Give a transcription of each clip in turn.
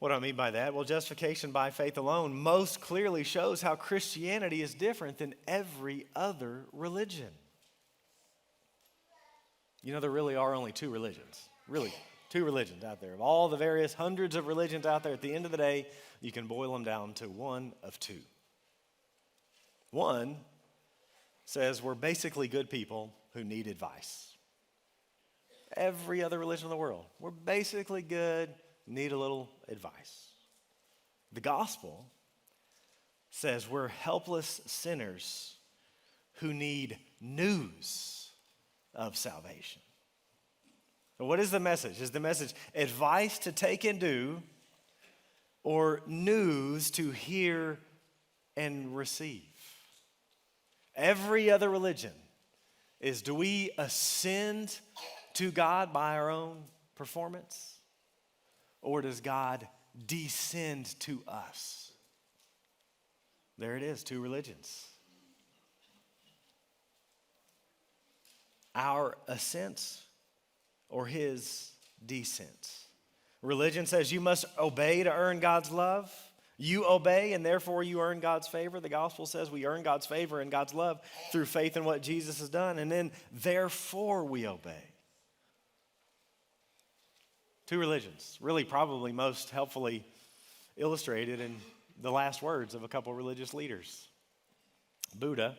What do I mean by that? Well, justification by faith alone most clearly shows how Christianity is different than every other religion. You know, there really are only two religions. Really, two religions out there. Of all the various hundreds of religions out there, at the end of the day, you can boil them down to one of two. One says we're basically good people who need advice. Every other religion in the world, we're basically good, need a little advice. The gospel says we're helpless sinners who need news of salvation. So what is the message? Is the message advice to take and do, or news to hear and receive? Every other religion is, do we ascend to God by our own performance? Or does God descend to us? There it is, two religions. Our ascent or his descent. Religion says you must obey to earn God's love. You obey and therefore you earn God's favor. The gospel says we earn God's favor and God's love through faith in what Jesus has done, and then therefore we obey. Two religions, really probably most helpfully illustrated in the last words of a couple religious leaders. Buddha,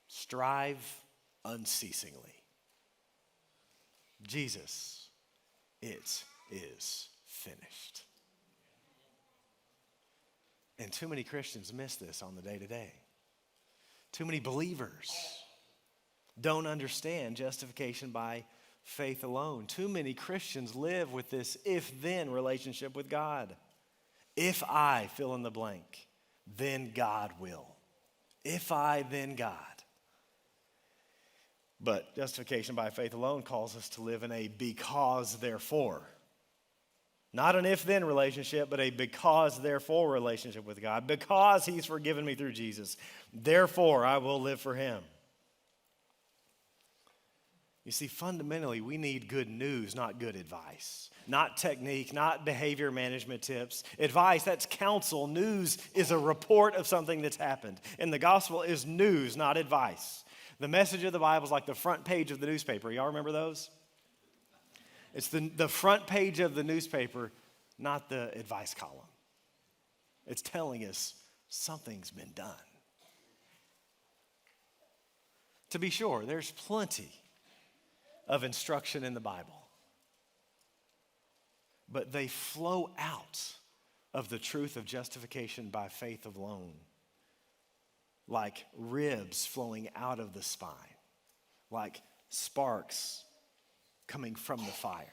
strive unceasingly. Jesus, it is finished. And too many Christians miss this on the day-to-day. Too many believers don't understand justification by faith alone. Too many Christians live with this if-then relationship with God. If I fill in the blank, then God will. If I, then God. But justification by faith alone calls us to live in a because therefore. Not an if-then relationship, but a because therefore relationship with God. Because he's forgiven me through Jesus, therefore I will live for him. You see, fundamentally, we need good news, not good advice. Not technique, not behavior management tips. Advice, that's counsel. News is a report of something that's happened. And the gospel is news, not advice. The message of the Bible is like the front page of the newspaper. Y'all remember those? It's the front page of the newspaper, not the advice column. It's telling us something's been done. To be sure, there's plenty of instruction in the Bible, but they flow out of the truth of justification by faith alone, like ribs flowing out of the spine, like sparks coming from the fire.